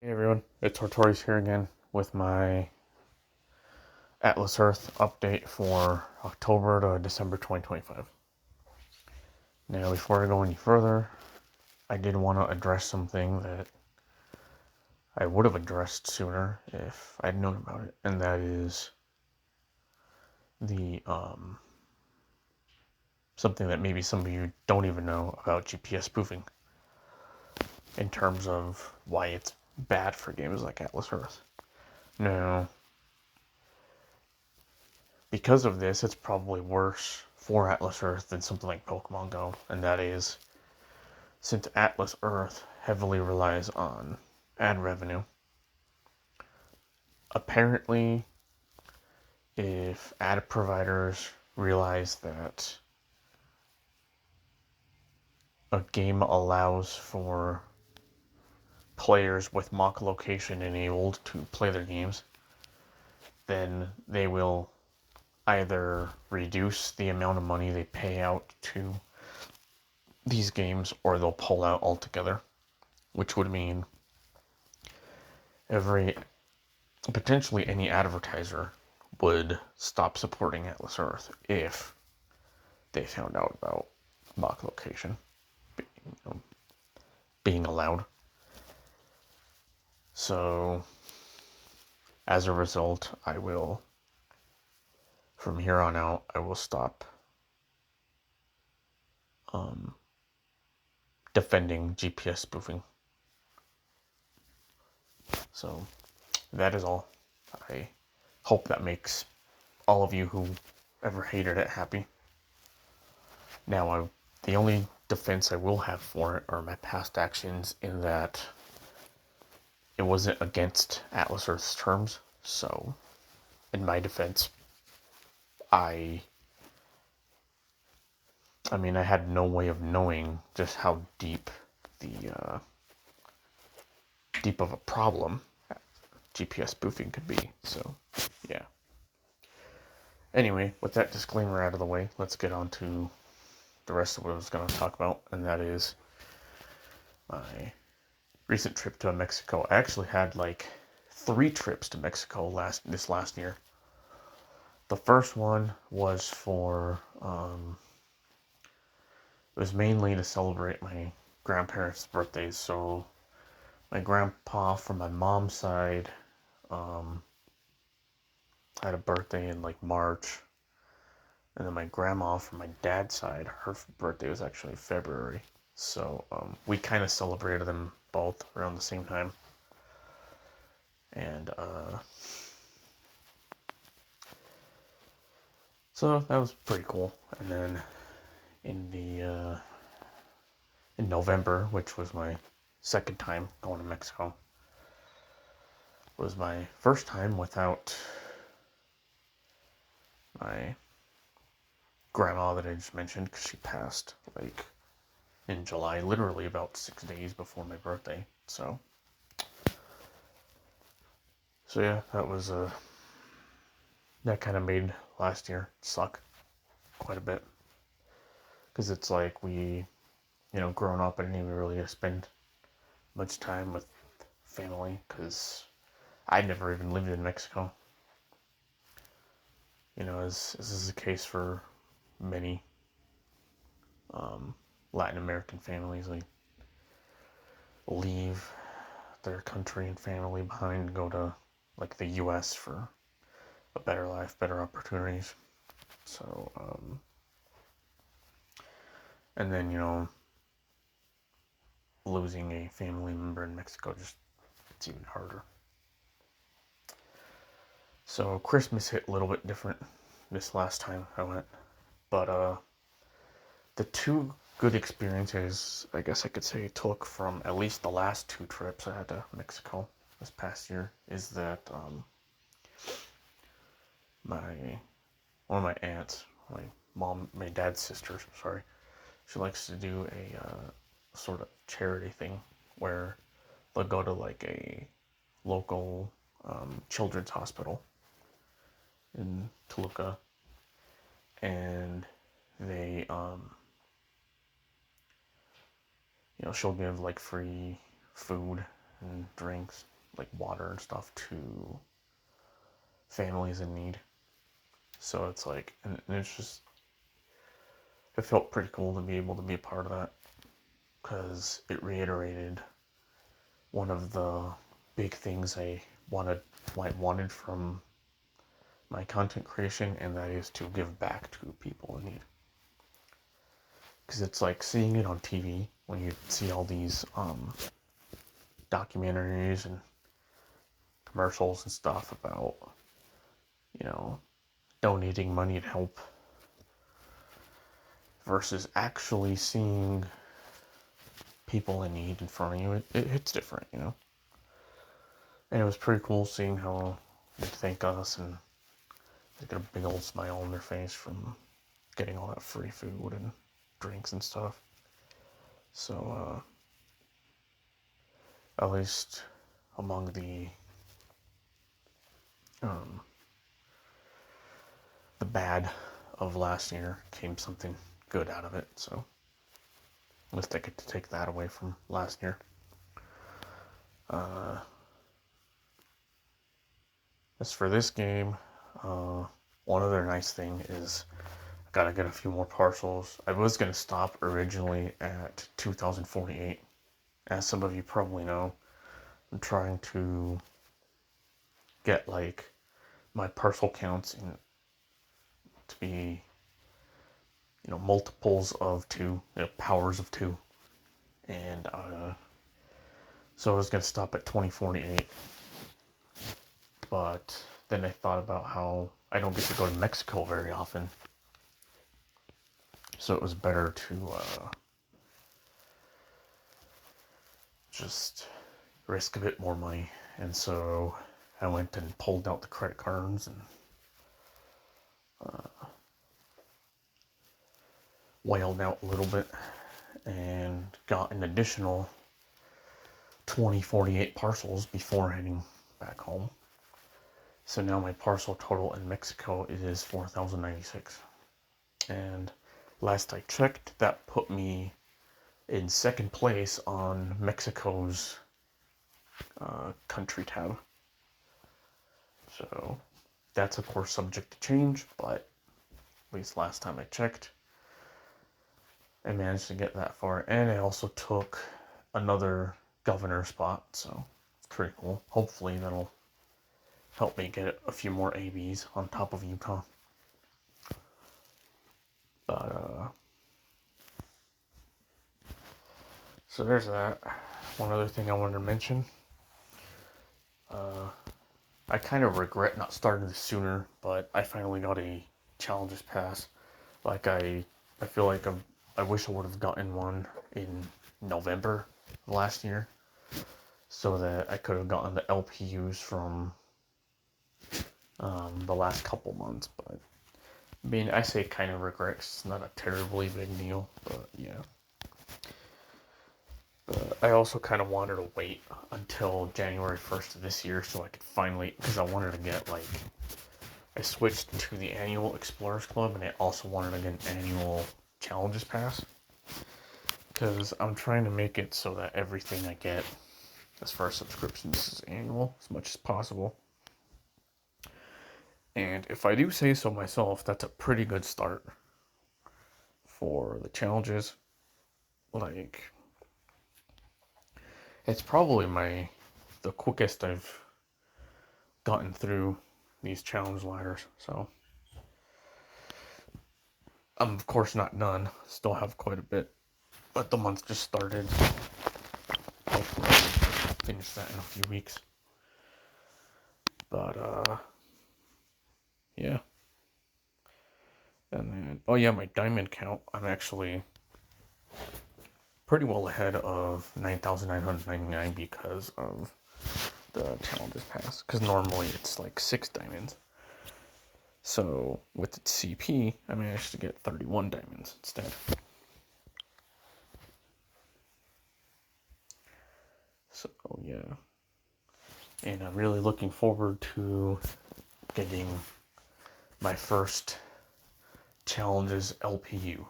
Hey everyone, it's Tortorius here again with my Atlas Earth update for October to December 2025. Now, before I go any further, I did want to address something that I would have addressed sooner if I'd known about it, and that is the something that maybe some of you don't even know about GPS spoofing in terms of why it's bad for games like Atlas Earth. Now, because of this, it's probably worse for Atlas Earth than something like Pokemon Go, and that is since Atlas Earth heavily relies on ad revenue. Apparently, if ad providers realize that a game allows for players with mock location enabled to play their games, then they will either reduce the amount of money they pay out to these games or they'll pull out altogether, which would mean every potentially any advertiser would stop supporting Atlas Earth if they found out about mock location being allowed. So as a result, from here on out, I will stop defending GPS spoofing. So that is all. I hope that makes all of you who ever hated it happy. Now, the only defense I will have for it are my past actions, in that it wasn't against Atlas Earth's terms. So, in my defense, I I had no way of knowing just how the deep of a problem GPS spoofing could be. So, yeah. Anyway, with that disclaimer out of the way, let's get on to the rest of what I was going to talk about, and that is my recent trip to Mexico. I actually had like 3 trips to Mexico this last year. The first one was for it was mainly to celebrate my grandparents' birthdays. So my grandpa from my mom's side had a birthday in like March, and then my grandma from my dad's side, her birthday was actually February. So we kind of celebrated them both around the same time, and so that was pretty cool. And then in the in November, which was my second time going to Mexico, was my first time without my grandma that I just mentioned, because she passed like in July, literally about 6 days before my birthday. So yeah, that kind of made last year suck quite a bit, because it's like growing up, I didn't even really get to spend much time with family, because I'd never even lived in Mexico. As this is the case for many Latin American families, like leave their country and family behind and go to like the U.S. for a better life, better opportunities. So, and then losing a family member in Mexico, just it's even harder. So Christmas hit a little bit different this last time I went, but the 2 good experiences, I guess I could say, took from at least the last 2 trips I had to Mexico this past year is that my one of my aunts, my dad's sister, sorry, she likes to do a sort of charity thing where they'll go to like a local children's hospital in Toluca, and they she'll give like free food and drinks, like water and stuff, to families in need. So it's like, and it's just, it felt pretty cool to be able to be a part of that, because it reiterated one of the big things I wanted from my content creation, and that is to give back to people in need. Because it's like seeing it on TV when you see all these documentaries and commercials and stuff about, donating money to help, versus actually seeing people in need in front of you. It hits different, And it was pretty cool seeing how they thank us, and they get a big old smile on their face from getting all that free food and drinks and stuff. So, at least among the bad of last year came something good out of it. So, at least I get to take that away from last year. As for this game, one other nice thing is I gotta get a few more parcels. I was gonna stop originally at 2048. As some of you probably know, I'm trying to get like my parcel counts to be, multiples of 2, powers of 2. And so I was gonna stop at 2048. But then I thought about how I don't get to go to Mexico very often. So it was better to just risk a bit more money. And so I went and pulled out the credit cards and wailed out a little bit and got an additional 2048 parcels before heading back home. So now my parcel total in Mexico is 4,096. And last I checked, that put me in second place on Mexico's country tab. So that's of course subject to change, but at least last time I checked, I managed to get that far. And I also took another governor spot, so it's pretty cool. Hopefully that'll help me get a few more ABs on top of Utah. But so there's that. One other thing I wanted to mention. I kind of regret not starting this sooner, but I finally got a challenges pass. Like I feel like I wish I would have gotten one in November of last year, so that I could have gotten the LPUs from the last couple months. But I mean, I say kind of regret. It's not a terribly big deal, but yeah. But I also kind of wanted to wait until January 1st of this year so I could finally, because I wanted to get I switched to the annual Explorers Club, and I also wanted to get an annual Challenges Pass, because I'm trying to make it so that everything I get as far as subscriptions is annual as much as possible. And if I do say so myself, that's a pretty good start for the challenges. It's probably the quickest I've gotten through these challenge ladders. So I'm of course not done. Still have quite a bit, but the month just started. Hopefully I'll finish that in a few weeks. But yeah. And then my diamond count. I'm actually pretty well ahead of 9,999 because of the challenges pass. Because normally it's like 6 diamonds. So with the CP, I managed to get 31 diamonds instead. So yeah. And I'm really looking forward to getting my first challenges LPU.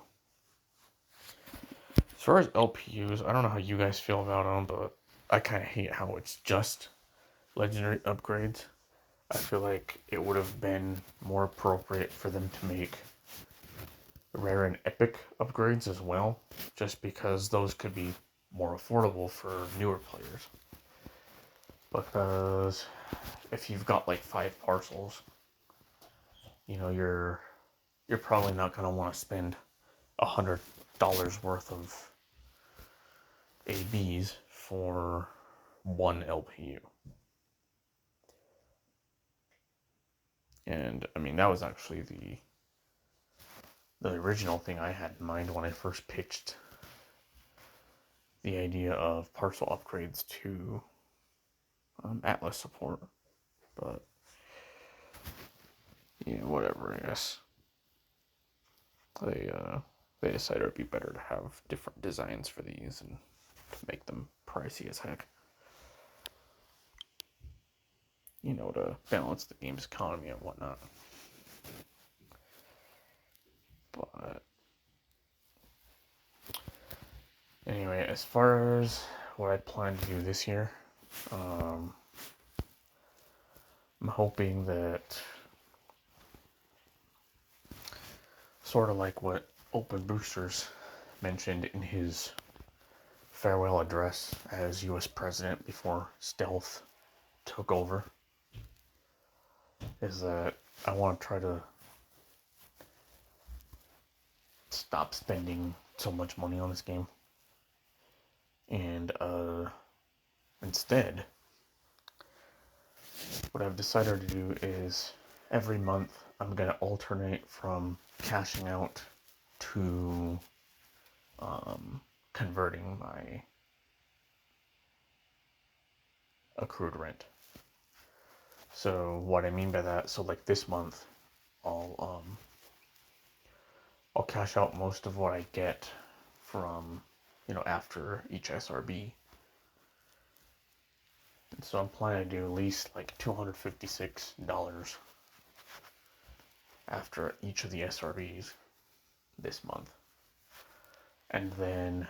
As far as LPUs, I don't know how you guys feel about them, but I kind of hate how it's just legendary upgrades. I feel like it would have been more appropriate for them to make rare and epic upgrades as well, just because those could be more affordable for newer players. Because if you've got like 5 parcels, you're probably not gonna want to spend $100 worth of ABs for one LPU. And I mean, that was actually the original thing I had in mind when I first pitched the idea of parcel upgrades to Atlas support. But yeah, whatever. I guess they decided it'd be better to have different designs for these and to make them pricey as heck. To balance the game's economy and whatnot. But anyway, as far as what I plan to do this year, I'm hoping that, sort of like what Open Boosters mentioned in his farewell address as U.S. president before Stealth took over, is that I want to try to stop spending so much money on this game. And instead, what I've decided to do is every month I'm going to alternate from cashing out to converting my accrued rent. So what I mean by that, so like this month, I'll cash out most of what I get from, after each SRB. And so I'm planning to do at least like $256 after each of the SRBs this month. And then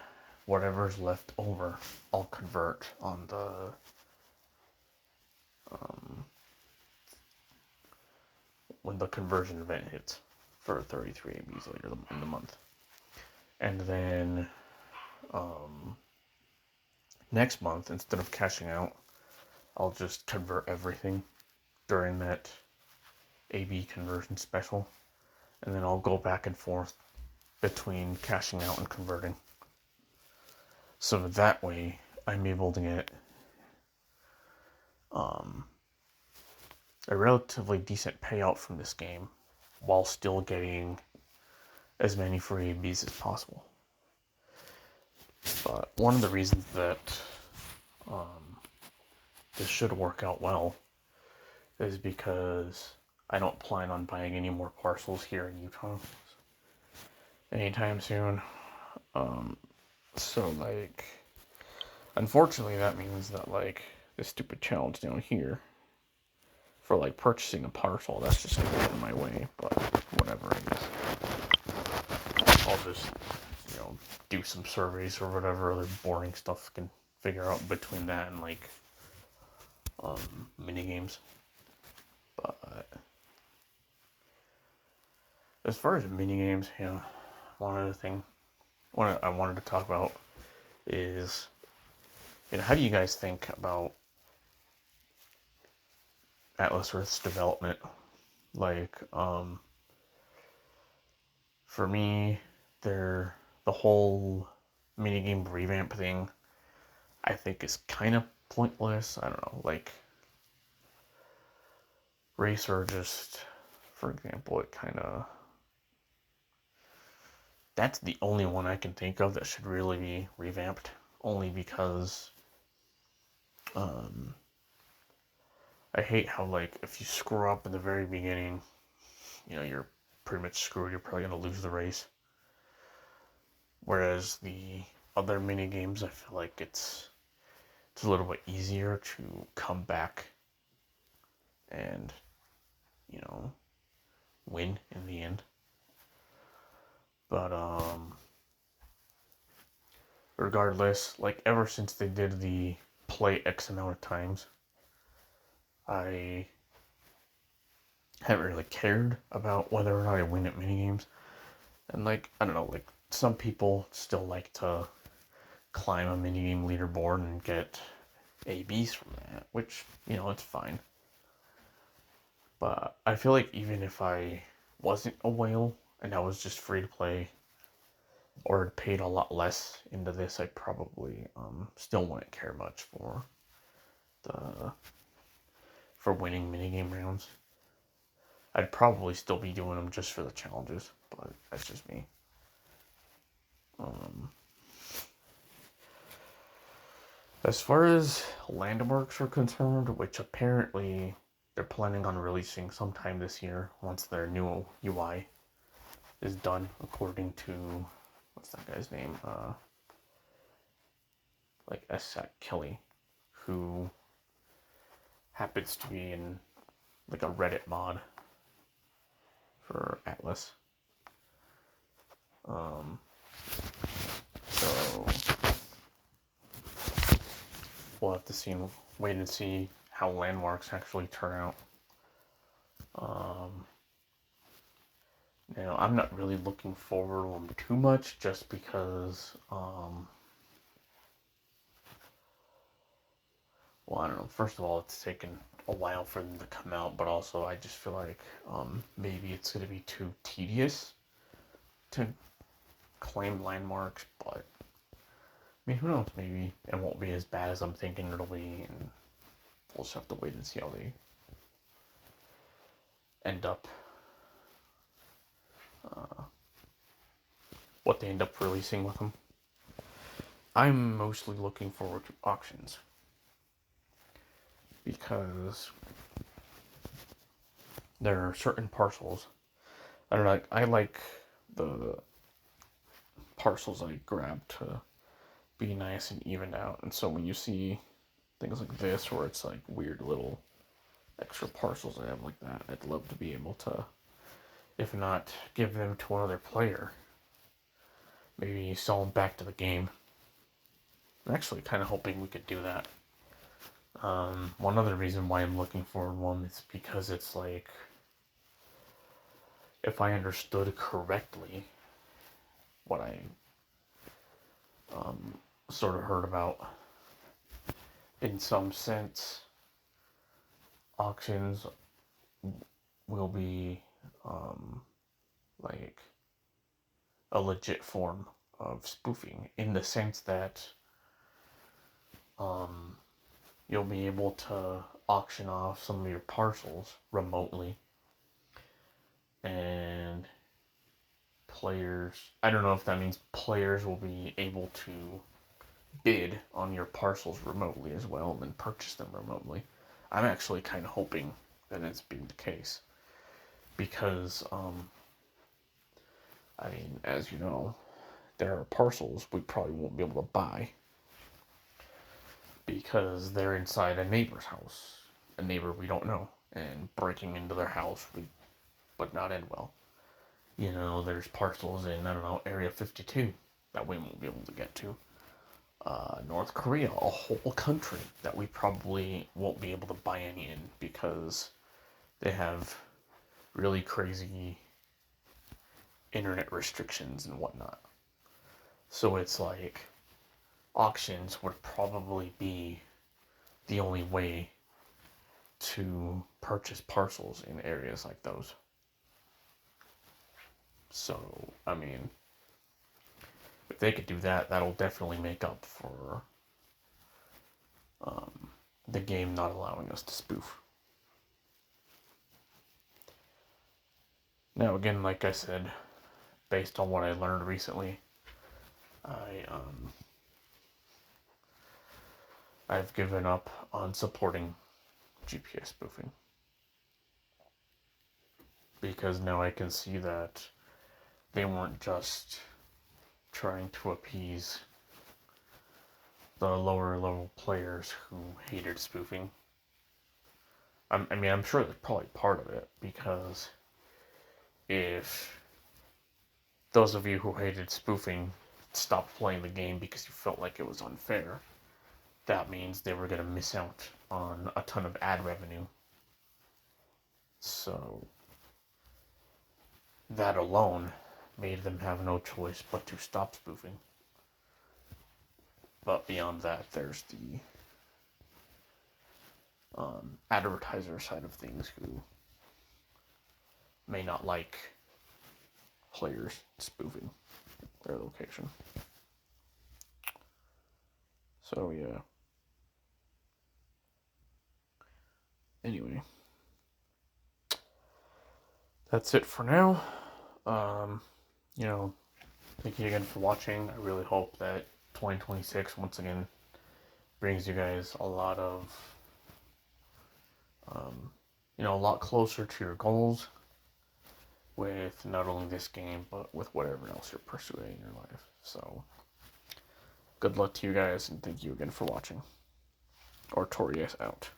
whatever's left over, I'll convert on the when the conversion event hits for 33 ABs later in the month. And then next month, instead of cashing out, I'll just convert everything during that AB conversion special. And then I'll go back and forth between cashing out and converting. So that way, I'm able to get a relatively decent payout from this game while still getting as many free ABs as possible. But one of the reasons that this should work out well is because I don't plan on buying any more parcels here in Utah anytime soon. So like, unfortunately, that means that like this stupid challenge down here for like purchasing a parcel, that's just gonna get in my way. But whatever, I guess I'll just do some surveys or whatever other boring stuff I can figure out between that and like mini games. But as far as mini games, one other thing I wanted to talk about is, how do you guys think about Atlas Earth's development? Like, for me, the whole minigame revamp thing, I think is kind of pointless. I don't know, like, Racer just, for example, it kind of, that's the only one I can think of that should really be revamped, only because I hate how, like, if you screw up in the very beginning, you're pretty much screwed. You're probably going to lose the race. Whereas the other mini games, I feel like it's a little bit easier to come back and, win in the end. But regardless, like, ever since they did the play X amount of times, I haven't really cared about whether or not I win at minigames. And like, I don't know, like some people still like to climb a minigame leaderboard and get ABs from that, which, it's fine. But I feel like even if I wasn't a whale and I was just free to play or paid a lot less into this, I probably still wouldn't care much the for winning minigame rounds. I'd probably still be doing them just for the challenges, but that's just me. As far as landmarks are concerned, which apparently they're planning on releasing sometime this year once their new UI is done, according to what's that guy's name? Like S. Kelly, who happens to be in like a Reddit mod for Atlas. So we'll have to wait and see how landmarks actually turn out. I'm not really looking forward to them too much, just because, well, I don't know. First of all, it's taken a while for them to come out, but also I just feel like maybe it's going to be too tedious to claim landmarks, but I mean, who knows? Maybe it won't be as bad as I'm thinking it'll be, and we'll just have to wait and see how they end up, what they end up releasing with them. I'm mostly looking forward to auctions because there are certain parcels. I don't know. I like the parcels I grab to be nice and evened out, and so when you see things like this where it's like weird little extra parcels I have like that, I'd love to be able to, if not give them to another player, maybe sell them back to the game. I'm actually kind of hoping we could do that. One other reason why I'm looking forward to one is because it's like, if I understood correctly what I sort of heard about, in some sense, auctions will be like a legit form of spoofing, in the sense that you'll be able to auction off some of your parcels remotely, and players, I don't know if that means players will be able to bid on your parcels remotely as well and then purchase them remotely. I'm actually kind of hoping that it's being the case, because I mean, as you know, there are parcels we probably won't be able to buy because they're inside a neighbor's house, a neighbor we don't know, and breaking into their house would not end well. There's parcels in, I don't know, Area 52 that we won't be able to get to. North Korea, a whole country that we probably won't be able to buy any in because they have really crazy internet restrictions and whatnot. So it's like auctions would probably be the only way to purchase parcels in areas like those. So, I mean, if they could do that, that'll definitely make up for the game not allowing us to spoof. Now, again, like I said, based on what I learned recently, I've given up on supporting GPS spoofing, because now I can see that they weren't just trying to appease the lower level players who hated spoofing. I'm sure that's probably part of it, because if those of you who hated spoofing stopped playing the game because you felt like it was unfair, that means they were going to miss out on a ton of ad revenue. So that alone made them have no choice but to stop spoofing. But beyond that, there's the advertiser side of things who may not like players spoofing their location. So yeah. Anyway, that's it for now. Thank you again for watching. I really hope that 2026 once again brings you guys a lot of, a lot closer to your goals with not only this game, but with whatever else you're pursuing in your life. So, good luck to you guys, and thank you again for watching. Artorias out.